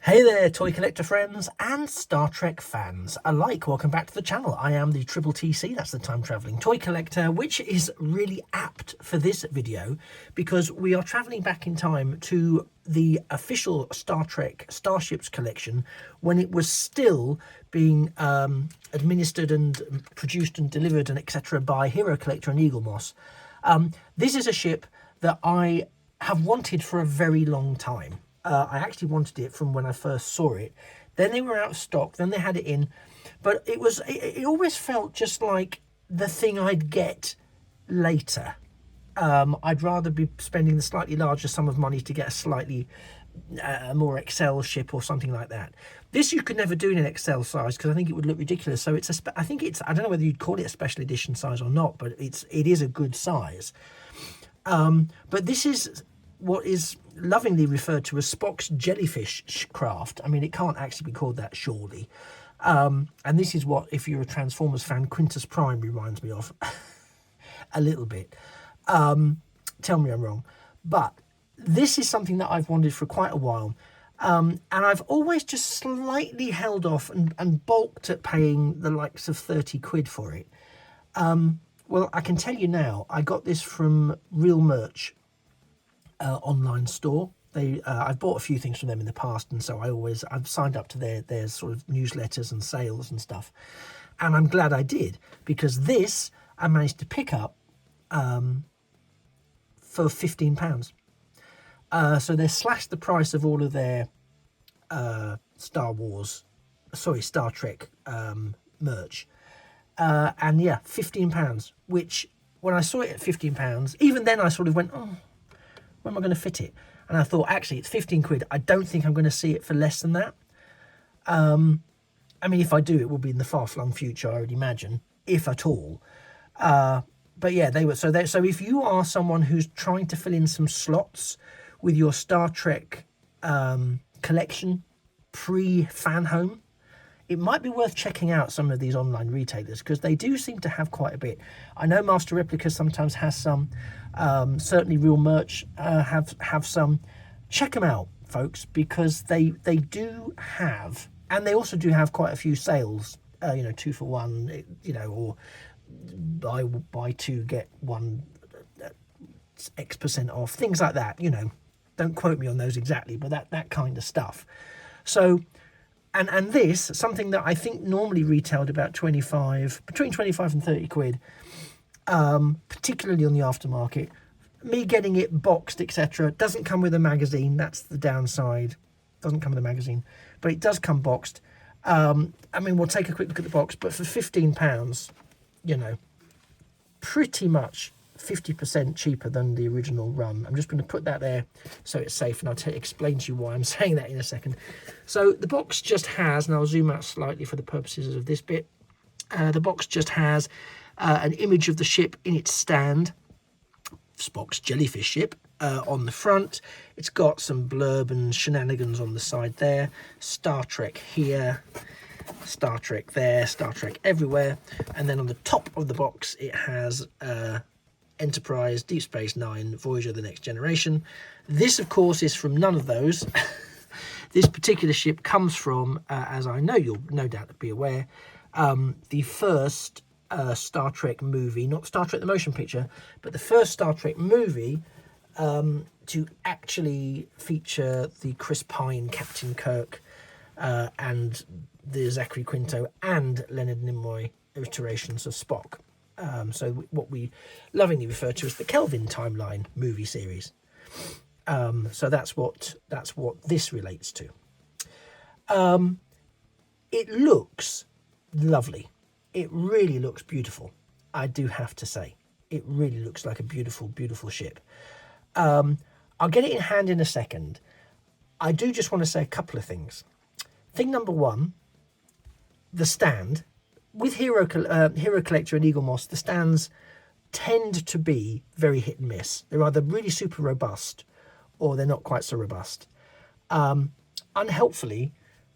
Hey there, toy collector friends and Star Trek fans alike. Welcome back to the channel. I am the Triple TC, that's the time travelling toy collector, which is really apt for this video because we are travelling back in time to the official Star Trek Starships collection when it was still being administered and produced and delivered and etc. by Hero Collector and Eagle Moss. This is a ship that I have wanted for a very long time. I actually wanted it from when I first saw it. Then they were out of stock. Then they had it in, but it always felt just like the thing I'd get later. I'd rather be spending the slightly larger sum of money to get a slightly more XL ship or something like that. This you could never do in an XL size because I think it would look ridiculous. So it's I don't know whether you'd call it a special edition size or not, but it is a good size. But this is what is lovingly referred to as Spock's Jellyfish craft. I mean, it can't actually be called that, surely. And this is what, if you're a Transformers fan, Quintus Prime reminds me of a little bit. Tell me I'm wrong. But this is something that I've wanted for quite a while. And I've always just slightly held off and balked at paying the likes of 30 quid for it. Well, I can tell you now, I got this from Real Merch online store. I've bought a few things from them in the past, and so I've signed up to their sort of newsletters and sales and stuff, and I'm glad I did, because this I managed to pick up for £15. So they slashed the price of all of their Star Trek merch, and yeah, £15, which when I saw it at £15, even then I sort of went, oh, where am I going to fit it? And I thought, actually, it's 15 quid. I don't think I'm going to see it for less than that. I mean, if I do, it will be in the far-flung future, I would imagine, if at all. But yeah, they were. So if you are someone who's trying to fill in some slots with your Star Trek collection pre-fan home, it might be worth checking out some of these online retailers because they do seem to have quite a bit. I know Master Replicas sometimes has some. Certainly Real Merch have some. Check them out, folks, because they do have, and they also do have quite a few sales. 2 for 1, or buy 2 get 1 X% off, things like that. Don't quote me on those exactly, but that kind of stuff. So. And this, something that I think normally retailed about between 25 and 30 quid, particularly on the aftermarket, me getting it boxed, etc., doesn't come with a magazine. That's the downside. Doesn't come with a magazine, but it does come boxed. I mean, we'll take a quick look at the box, but for £15, pretty much 50% cheaper than the original run. I'm just going to put that there so it's safe, and I'll explain to you why I'm saying that in a second. So the box just has, and I'll zoom out slightly for the purposes of this bit, the box just has an image of the ship in its stand, Spock's Jellyfish ship, on the front. It's got some blurb and shenanigans on the side there, Star Trek here, Star Trek there, Star Trek everywhere, and then on the top of the box it has Enterprise, Deep Space Nine, Voyager, The Next Generation. This, of course, is from none of those. This particular ship comes from, as I know you'll no doubt be aware, the first Star Trek movie, not Star Trek the Motion Picture, but the first Star Trek movie to actually feature the Chris Pine, Captain Kirk, and the Zachary Quinto and Leonard Nimoy iterations of Spock. So what we lovingly refer to as the Kelvin Timeline movie series. So that's what this relates to. It looks lovely. It really looks beautiful. I do have to say, it really looks like a beautiful, beautiful ship. I'll get it in hand in a second. I do just want to say a couple of things. Thing number one, the stand. With Hero Collector and Eagle Moss, the stands tend to be very hit and miss. They're either really super robust or they're not quite so robust. Unhelpfully,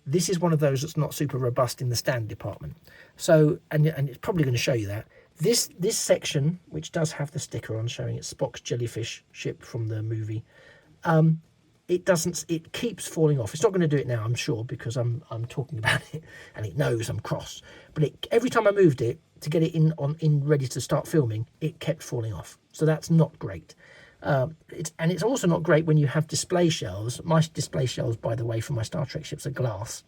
this is one of those that's not super robust in the stand department. So, and it's probably going to show you that. This section, which does have the sticker on showing it's Spock's Jellyfish ship from the movie, it doesn't, it keeps falling off. It's not going to do it now, I'm sure, because I'm talking about it and it knows I'm cross. But every time I moved it to get it in ready to start filming, it kept falling off. So that's not great. It's also not great when you have display shelves. My display shelves, by the way, for my Star Trek ships are glass.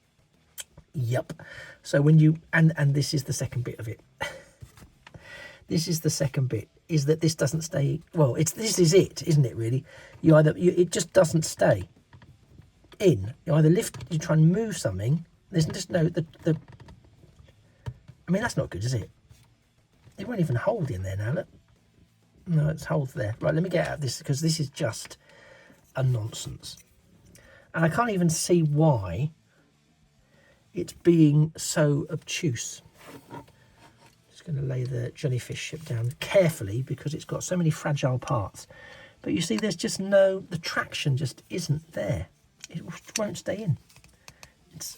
Yep. So when you, and this is the second bit of it. This is the second bit, is that this doesn't stay, well, this is it, isn't it, really? It just doesn't stay in. You either lift, you try and move something, there's just no, I mean, that's not good, is it? It won't even hold in there now, look. No, it's holds there. Right, let me get out of this, because this is just a nonsense. And I can't even see why it's being so obtuse. Just going to lay the Jellyfish ship down carefully, because it's got so many fragile parts. But you see, there's just the traction just isn't there. It won't stay in. It's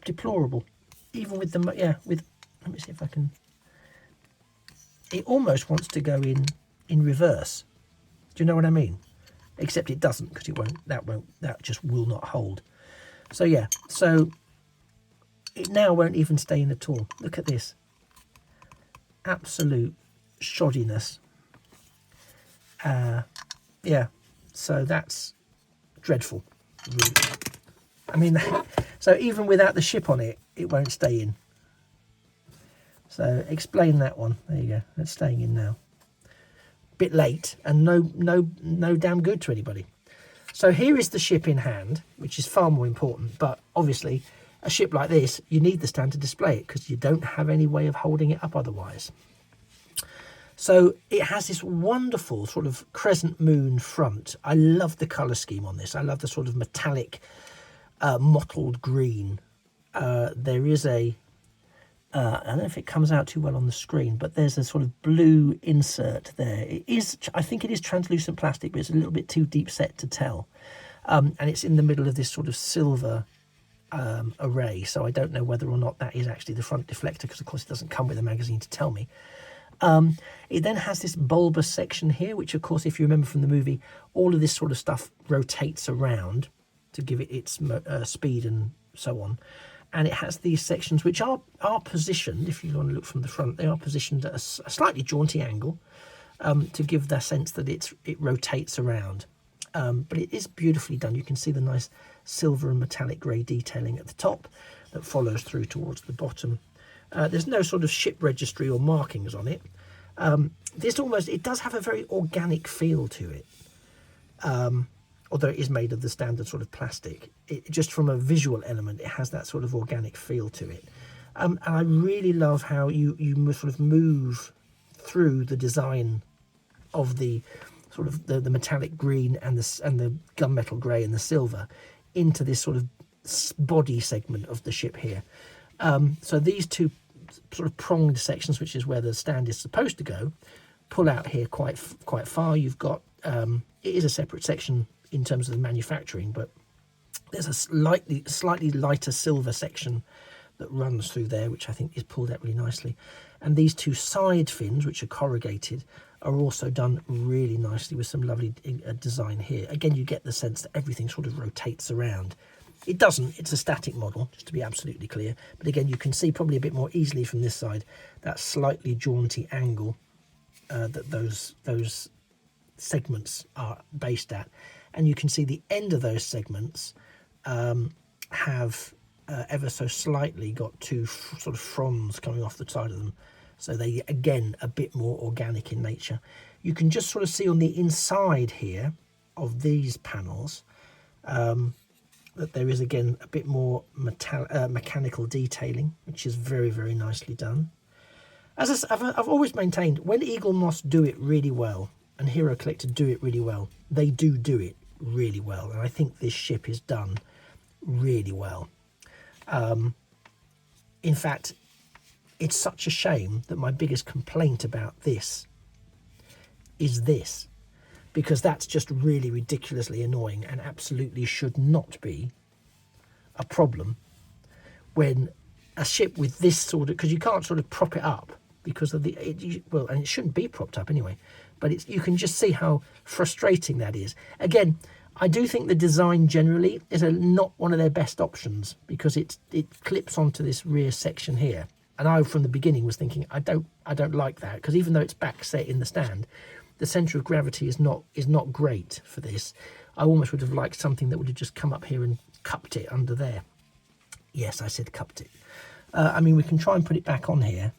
deplorable. Even with the, yeah, let me see if I can. It almost wants to go in reverse. Do you know what I mean? Except it doesn't, because that just will not hold. So yeah, so it now won't even stay in at all. Look at this. Absolute shoddiness. Yeah, so that's dreadful, really. I mean, so even without the ship on it, it won't stay in. So explain that one. There you go. It's staying in now. Bit late and no damn good to anybody. So here is the ship in hand, which is far more important. But obviously, a ship like this, you need the stand to display it, because you don't have any way of holding it up otherwise. So it has this wonderful sort of crescent moon front. I love the colour scheme on this. I love the sort of metallic mottled green. There is I don't know if it comes out too well on the screen, but there's a sort of blue insert there. It is, I think it is translucent plastic, but it's a little bit too deep set to tell. And it's in the middle of this sort of silver array, so I don't know whether or not that is actually the front deflector, because of course it doesn't come with a magazine to tell me. It then has this bulbous section here, which of course, if you remember from the movie, all of this sort of stuff rotates around to give it its speed and so on. And it has these sections which are positioned, if you want to look from the front, they are positioned at a slightly jaunty angle to give the sense that it rotates around. But it is beautifully done. You can see the nice silver and metallic grey detailing at the top that follows through towards the bottom. There's no sort of ship registry or markings on it. It does have a very organic feel to it. Although it is made of the standard sort of plastic, just from a visual element, it has that sort of organic feel to it. And I really love how you sort of move through the design of the sort of the metallic green and the gunmetal grey and the silver into this sort of body segment of the ship here. So these two sort of pronged sections, which is where the stand is supposed to go, pull out here quite far. You've got it is a separate section in terms of the manufacturing, but there's a slightly lighter silver section that runs through there, which I think is pulled out really nicely. And these two side fins, which are corrugated, are also done really nicely with some lovely design here. Again, you get the sense that everything sort of rotates around. It doesn't, it's a static model, just to be absolutely clear. But again, you can see probably a bit more easily from this side that slightly jaunty angle that those segments are based at. And you can see the end of those segments have ever so slightly got two sort of fronds coming off the side of them. So they, again, a bit more organic in nature. You can just sort of see on the inside here of these panels that there is, again, a bit more mechanical detailing, which is very, very nicely done. As I've always maintained, when Eagle Moss do it really well, and Hero Collector do it really well, they do it really well. And I think this ship is done really well. In fact, it's such a shame that my biggest complaint about this is this, because that's just really ridiculously annoying and absolutely should not be a problem when a ship with this sort of, because you can't sort of prop it up because of well, and it shouldn't be propped up anyway, but you can just see how frustrating that is. Again, I do think the design generally is not one of their best options, because it clips onto this rear section here. And I, from the beginning, was thinking I don't like that, because even though it's back set in the stand, the centre of gravity is not great for this. I almost would have liked something that would have just come up here and cupped it under there. Yes, I said cupped it. I mean, we can try and put it back on here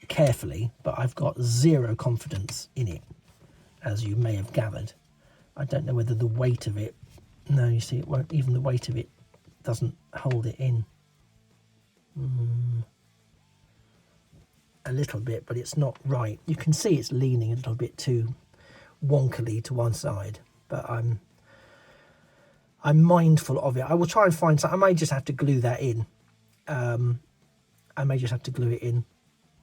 carefully, but I've got zero confidence in it, as you may have gathered. I don't know whether the weight of it, no, you see, it won't, even the weight of it doesn't hold it in. A little bit, but it's not right. You can see it's leaning a little bit too wonkily to one side, but I'm mindful of it. I will try and find some. I may just have to glue that in. I may just have to glue it in.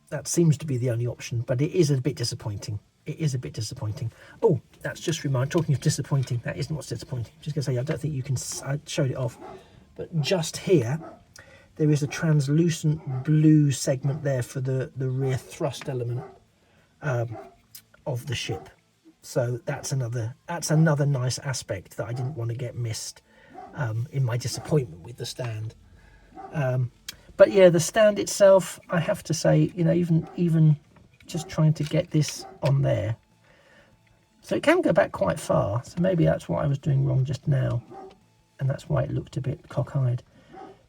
That seems to be the only option, but it is a bit disappointing. It is a bit disappointing. Oh, that's just talking of disappointing, that isn't what's disappointing. Just gonna say, I don't think you can, I showed it off, but just here there is a translucent blue segment there for the rear thrust element of the ship. So that's another nice aspect that I didn't want to get missed in my disappointment with the stand. But yeah, the stand itself, I have to say, you know, even just trying to get this on there, so it can go back quite far. So maybe that's what I was doing wrong just now, and that's why it looked a bit cockeyed.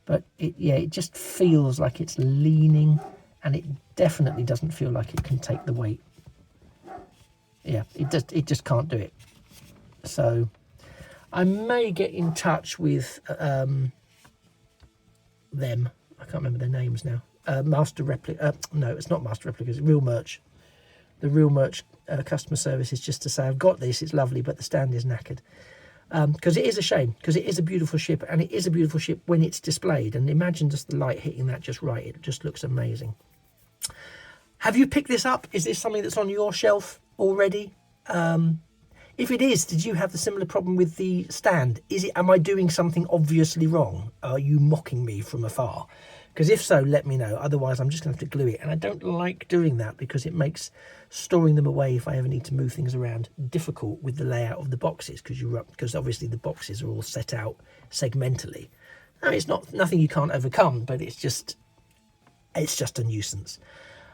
But it just feels like it's leaning, and it definitely doesn't feel like it can take the weight. Yeah, it just can't do it. So I may get in touch with them. I can't remember their names now. Master Replica. No, it's not Master Replicas. Real Merch. The Real Merch customer service is just to say, I've got this. It's lovely, but the stand is knackered. Because it is a shame, because it is a beautiful ship, and it is a beautiful ship when it's displayed. And imagine just the light hitting that just right. It just looks amazing. Have you picked this up? Is this something that's on your shelf already? If it is, did you have the similar problem with the stand? Am I doing something obviously wrong? Are you mocking me from afar? Because if so, let me know. Otherwise, I'm just going to have to glue it. And I don't like doing that, because it makes storing them away, if I ever need to move things around, difficult with the layout of the boxes, because obviously the boxes are all set out segmentally. I mean, it's nothing you can't overcome, but it's just a nuisance.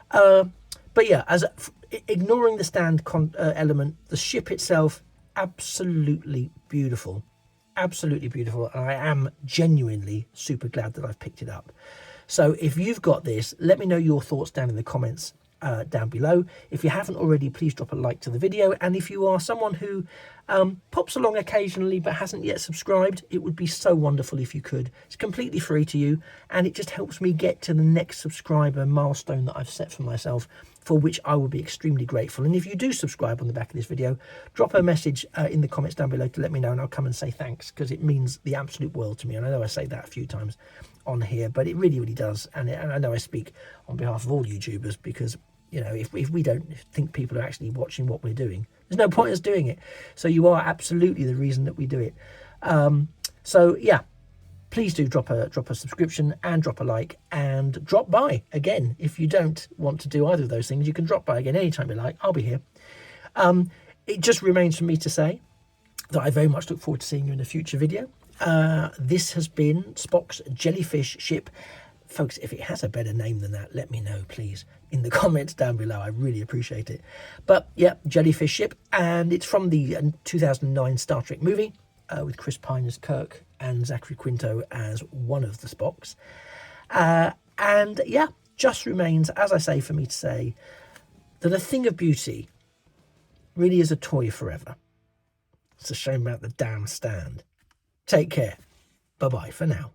But yeah, ignoring the stand element, the ship itself, absolutely beautiful. Absolutely beautiful. And I am genuinely super glad that I've picked it up. So if you've got this, let me know your thoughts down in the comments down below. If you haven't already, please drop a like to the video. And if you are someone who pops along occasionally but hasn't yet subscribed, it would be so wonderful if you could. It's completely free to you, and it just helps me get to the next subscriber milestone that I've set for myself, for which I will be extremely grateful. And if you do subscribe on the back of this video, drop a message in the comments down below to let me know, and I'll come and say thanks, because it means the absolute world to me. And I know I say that a few times on here, but it really, really does. And I know I speak on behalf of all YouTubers, because, you know, if we don't think people are actually watching what we're doing, there's no point in us doing it. So you are absolutely the reason that we do it. So yeah, please do drop a subscription and drop a like, and drop by again. If you don't want to do either of those things, you can drop by again anytime you like. I'll be here. It just remains for me to say that I very much look forward to seeing you in a future video. This has been Spock's Jellyfish ship. Folks, if it has a better name than that, let me know, please, in the comments down below. I really appreciate it. But yeah, Jellyfish ship, and it's from the 2009 Star Trek movie, with Chris Pine as Kirk and Zachary Quinto as one of the Spocks. And yeah, just remains, as I say, for me to say that a thing of beauty really is a toy forever. It's a shame about the damn stand. Take care. Bye-bye for now.